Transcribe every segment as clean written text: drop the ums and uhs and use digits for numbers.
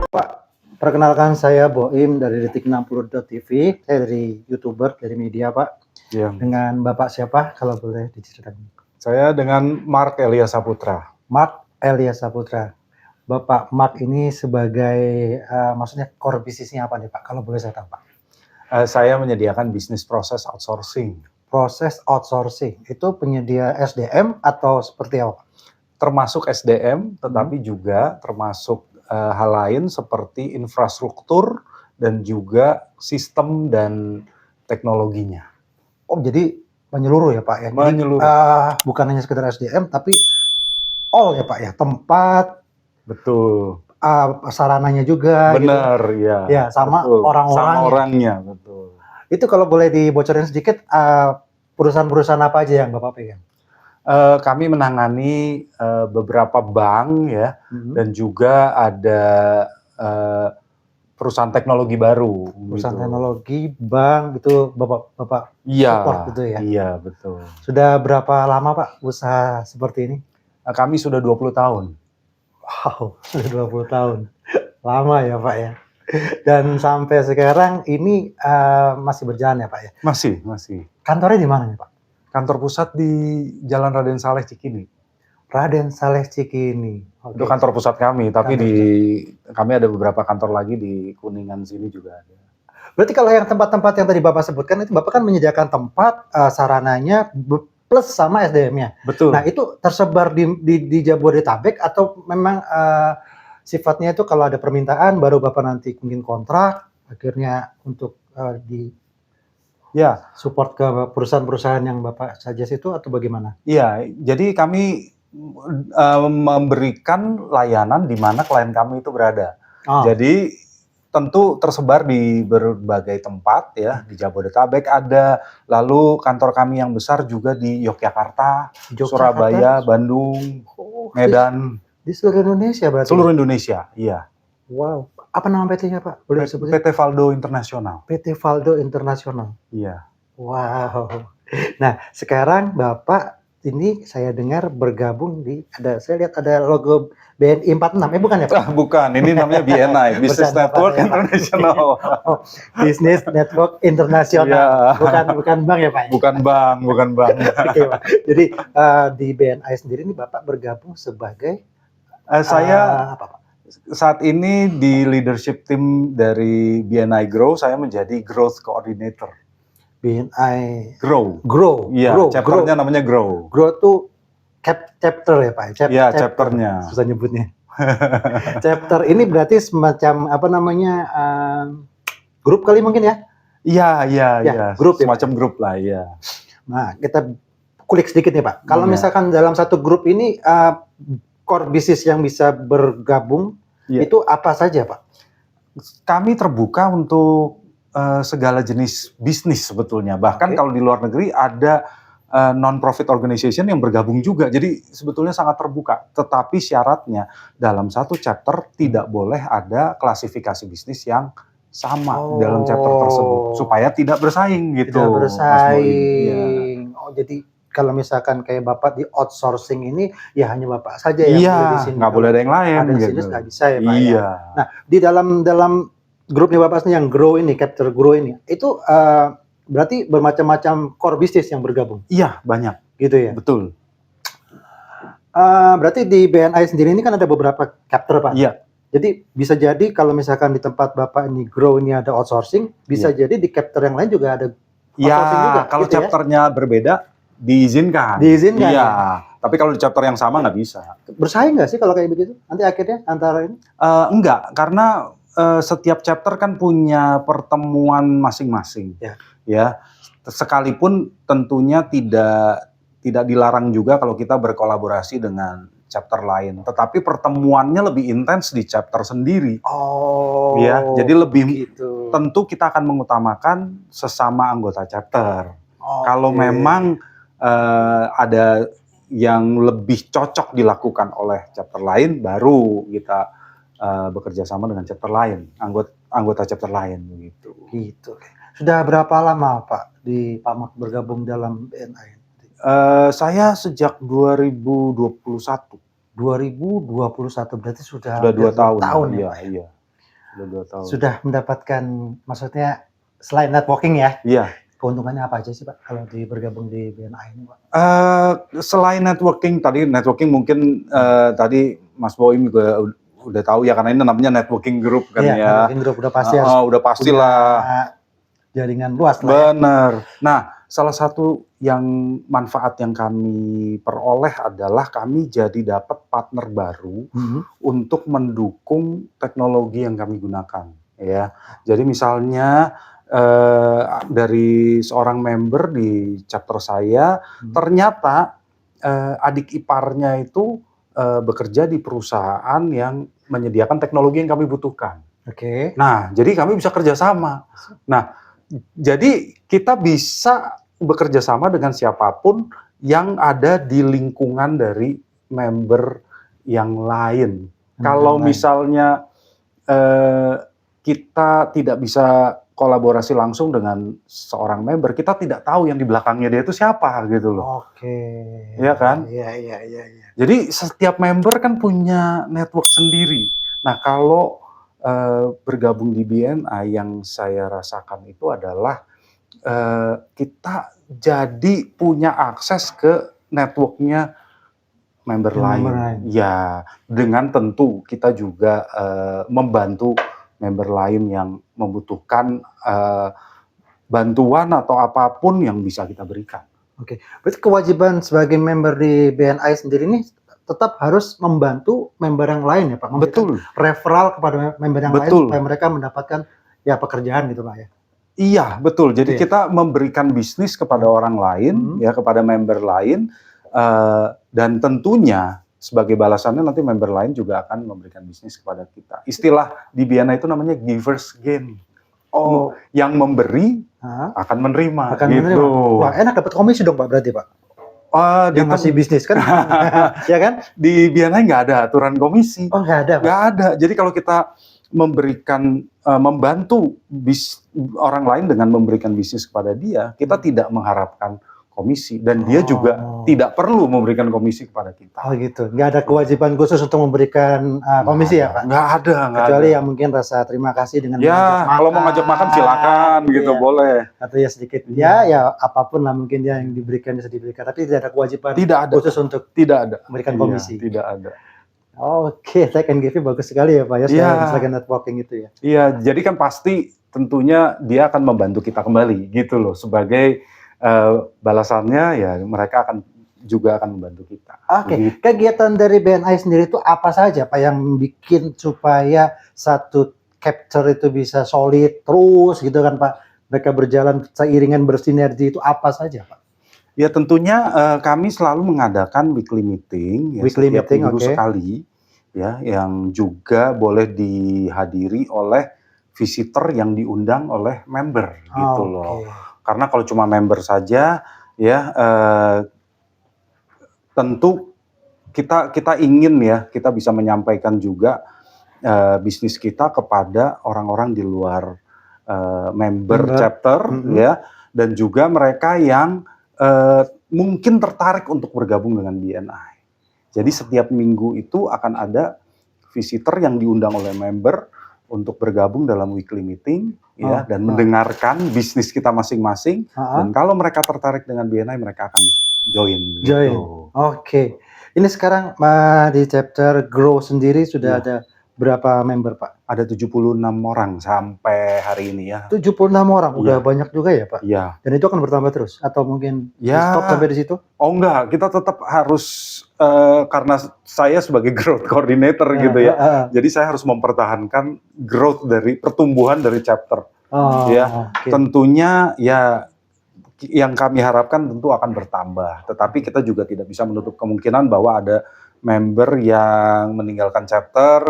Pak, perkenalkan saya Boim dari Detik60.tv. Saya dari YouTuber, dari media, Pak. Ya. Dengan Bapak siapa, kalau boleh diceritakan? Saya dengan Mark Elia Saputra. Mark Elia Saputra. Bapak Mark ini sebagai, maksudnya core bisnisnya apa nih, Pak? Kalau boleh saya tahu, Pak. Saya menyediakan bisnis proses outsourcing. Proses outsourcing, itu penyedia SDM atau seperti apa, Pak? Termasuk SDM, tetapi juga termasuk hal lain seperti infrastruktur dan juga sistem dan teknologinya. Oh, jadi menyeluruh ya, Pak ya? Menyeluruh. Jadi, bukan hanya sekedar SDM, tapi all ya, Pak ya? Tempat, Betul. sarananya juga. Benar, gitu. ya. Ya, sama betul. orang-orangnya. Sama orangnya, betul. Itu kalau boleh dibocorin sedikit, perusahaan-perusahaan apa aja yang Bapak pegang? Kami menangani beberapa bank ya, dan juga ada perusahaan teknologi baru. Perusahaan gitu. teknologi, bank, itu Bapak support gitu ya? Iya, betul. Sudah berapa lama, Pak, usaha seperti ini? Kami sudah 20 tahun. Wow, sudah 20 tahun. Lama ya, Pak ya? Dan sampai sekarang ini masih berjalan ya, Pak ya? Masih. Kantornya di mana nih, Pak? Kantor pusat di Jalan Raden Saleh Cikini. Raden Saleh Cikini. Itu kantor pusat kami, tapi kami ada beberapa kantor lagi di Kuningan sini juga ada. Berarti kalau yang tempat-tempat yang tadi Bapak sebutkan itu Bapak kan menyediakan tempat, sarananya plus sama SDM-nya. Betul. Nah, itu tersebar di Jabodetabek atau memang sifatnya itu kalau ada permintaan baru Bapak nanti mungkin kontrak akhirnya untuk support ke perusahaan-perusahaan yang Bapak suggest itu atau bagaimana? Iya, jadi kami memberikan layanan di mana klien kami itu berada. Jadi tentu tersebar di berbagai tempat ya, di Jabodetabek ada, lalu kantor kami yang besar juga di Yogyakarta, Surabaya, Bandung, Medan. Di seluruh Indonesia berarti? Seluruh Indonesia, iya. Wow, apa nama PT-nya, Pak? Boleh disebutkan? PT Valdo Internasional. PT Valdo Internasional. Iya. Wow. Nah, sekarang Bapak ini saya dengar bergabung saya lihat ada logo BNI 46, bukan ya, Pak? Bukan, ini namanya BNI, Business Network International. Business Network Internasional, bukan bank ya, Pak? Bukan bank. Oke, Pak. Jadi di BNI sendiri ini Bapak bergabung sebagai saya apa, Pak? Saat ini di leadership team dari BNI Grow, saya menjadi Growth Coordinator. BNI Grow. Iya, chapternya namanya Grow. Grow itu chapter ya, Pak? Iya, chapternya. Susah nyebutnya. Chapter ini berarti semacam apa namanya, grup kali mungkin ya? Iya. Grup semacam grup lah, ya. Nah, kita kulik sedikit nih, Pak. Kalau misalkan dalam satu grup ini, core bisnis yang bisa bergabung, itu apa saja, Pak? Kami terbuka untuk segala jenis bisnis sebetulnya. Bahkan kalau di luar negeri ada non-profit organization yang bergabung juga. Jadi sebetulnya sangat terbuka. Tetapi syaratnya dalam satu chapter tidak boleh ada klasifikasi bisnis yang sama dalam chapter tersebut. Supaya tidak bersaing gitu. Tidak bersaing. Oh, jadi kalau misalkan kayak Bapak di outsourcing ini, ya hanya Bapak saja yang boleh di sini. Nggak boleh ada yang lain. Ada bisnis nggak bisa ya, Pak? Iya. Nah, di dalam grupnya Bapak sendiri yang Grow ini, Capture Grow ini, itu berarti bermacam-macam core bisnis yang bergabung? Iya, banyak. Gitu ya? Betul. Berarti di BNI sendiri ini kan ada beberapa chapter, Pak? Iya. Jadi bisa jadi kalau misalkan di tempat Bapak ini Grow ini ada outsourcing, bisa jadi di chapter yang lain juga ada outsourcing juga? Kalau gitu chapternya berbeda, diizinkan. Diizinkan? Iya. Tapi kalau di chapter yang sama nggak bisa. Bersaing nggak sih kalau kayak begitu? Nanti akhirnya antara ini? Enggak, karena setiap chapter kan punya pertemuan masing-masing. Ya. Sekalipun tentunya tidak dilarang juga kalau kita berkolaborasi dengan chapter lain. Tetapi pertemuannya lebih intens di chapter sendiri. Oh. Ya, jadi lebih tentu kita akan mengutamakan sesama anggota chapter. Kalau memang ada yang lebih cocok dilakukan oleh chapter lain, baru kita bekerja sama dengan chapter lain, anggota chapter lain begitu. Gitu. Sudah berapa lama Pak di Pak Mak bergabung dalam BNI? Saya sejak 2021. 2021 berarti sudah Sudah 2 hampir 2 tahun. tahun ya Iya, Pak ya? iya. Sudah 2 tahun. Sudah mendapatkan, maksudnya selain networking ya, Iya. keuntungannya apa aja sih Pak kalau bergabung di BNI ini Pak? Selain networking mungkin tadi Mas Boim juga udah tahu ya, karena ini namanya networking group kan Iya, ya. networking group udah pasti harus Udah pastilah. punya jaringan luas lah ya. Bener. Nah, salah satu yang manfaat yang kami peroleh adalah kami jadi dapat partner baru untuk mendukung teknologi yang kami gunakan, ya. Jadi misalnya dari seorang member di chapter saya, ternyata adik iparnya itu bekerja di perusahaan yang menyediakan teknologi yang kami butuhkan. Oke. Nah, jadi kami bisa kerjasama. Nah, jadi kita bisa bekerja sama dengan siapapun yang ada di lingkungan dari member yang lain. Kalau misalnya kita tidak bisa kolaborasi langsung dengan seorang member, kita tidak tahu yang di belakangnya dia itu siapa gitu loh. Oke. Iya kan? Iya. Jadi setiap member kan punya network sendiri. Nah, kalau bergabung di BNI yang saya rasakan itu adalah kita jadi punya akses ke networknya member lain. Ya, dengan tentu kita juga membantu member lain yang membutuhkan bantuan atau apapun yang bisa kita berikan. Oke, berarti kewajiban sebagai member di BNI sendiri ini tetap harus membantu member yang lain ya Pak? Betul. Referral kepada member yang lain supaya mereka mendapatkan ya pekerjaan gitu Pak ya? Iya, betul. Jadi kita memberikan bisnis kepada orang lain, ya, kepada member lain, dan tentunya sebagai balasannya nanti member lain juga akan memberikan bisnis kepada kita. Istilah di BNI itu namanya givers gain. Oh, yang memberi akan menerima. Gitu. Wah, enak dapat komisi dong Pak berarti Pak? Dia masih bisnis kan? Ya kan? Di BNI nggak ada aturan komisi. Oh, nggak ada Pak? Nggak ada. Jadi kalau kita memberikan, membantu orang lain dengan memberikan bisnis kepada dia, kita tidak mengharapkan komisi, dan dia juga tidak perlu memberikan komisi kepada kita. Oh gitu, nggak ada kewajiban khusus untuk memberikan komisi ya Pak? Nggak ada. Kecuali yang mungkin rasa terima kasih dengan ya, kalau mau ngajak makan silakan gitu, boleh. Atau ya sedikit, ya apapun lah mungkin dia yang diberikan bisa diberikan, tapi tidak ada kewajiban khusus untuk memberikan komisi. Tidak ada. Oke, tag and give bagus sekali ya Pak ya, sebagai networking itu ya. Iya, jadi kan pasti tentunya dia akan membantu kita kembali gitu loh, sebagai balasannya ya mereka juga akan membantu kita. Oke, kegiatan dari BNI sendiri itu apa saja Pak yang bikin supaya satu chapter itu bisa solid terus gitu kan Pak? Mereka berjalan seiringan bersinergi itu apa saja Pak? Ya tentunya kami selalu mengadakan weekly meeting, ya, setiap minggu sekali, ya, yang juga boleh dihadiri oleh visitor yang diundang oleh member gitu loh. Karena kalau cuma member saja, ya tentu kita ingin ya kita bisa menyampaikan juga bisnis kita kepada orang-orang di luar member chapter, ya, dan juga mereka yang mungkin tertarik untuk bergabung dengan BNI. Jadi setiap minggu itu akan ada visitor yang diundang oleh member untuk bergabung dalam weekly meeting, ya, dan mendengarkan bisnis kita masing-masing. Dan kalau mereka tertarik dengan BNI, mereka akan join. Gitu. Oke. Ini sekarang di chapter Grow sendiri sudah ada berapa member Pak? Ada 76 orang sampai hari ini ya. 76 orang, udah banyak juga ya Pak? Iya. Dan itu akan bertambah terus? Atau mungkin stop sampai di situ? Oh enggak, kita tetap harus, karena saya sebagai growth coordinator gitu ya, jadi saya harus mempertahankan growth dari pertumbuhan dari chapter. Tentunya ya yang kami harapkan tentu akan bertambah, tetapi kita juga tidak bisa menutup kemungkinan bahwa ada member yang meninggalkan chapter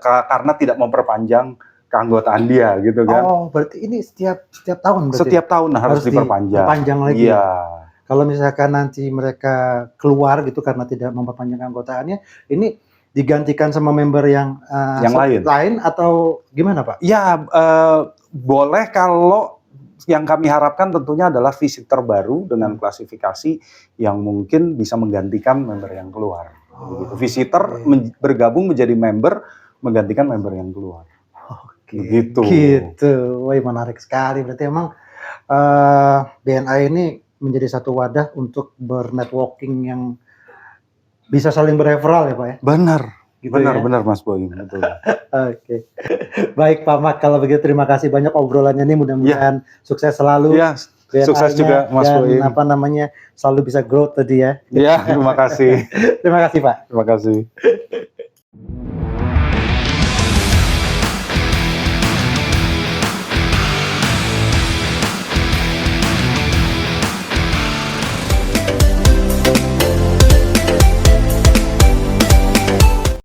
karena tidak memperpanjang keanggotaan dia gitu kan. Oh, berarti ini setiap tahun berarti? Setiap tahun harus diperpanjang. Diperpanjang lagi. Iya. Kalau misalkan nanti mereka keluar gitu karena tidak memperpanjang keanggotaannya, ini digantikan sama member yang lain atau gimana Pak? Ya, boleh kalau yang kami harapkan tentunya adalah visit terbaru dengan klasifikasi yang mungkin bisa menggantikan member yang keluar. Begitu. Visitor bergabung menjadi member, menggantikan member yang keluar. Begitu. Gitu. Wah, menarik sekali. Berarti emang BNI ini menjadi satu wadah untuk bernetworking yang bisa saling bereferral ya Pak ya? Benar. Gitu Benar Mas Boy. Betul. Oke. Baik Pak Mat, kalau begitu terima kasih banyak obrolannya nih, mudah-mudahan sukses selalu. Iya, sukses juga Mas dan Boy. Selalu bisa growth tadi ya. Iya, terima kasih. Terima kasih Pak. Terima kasih.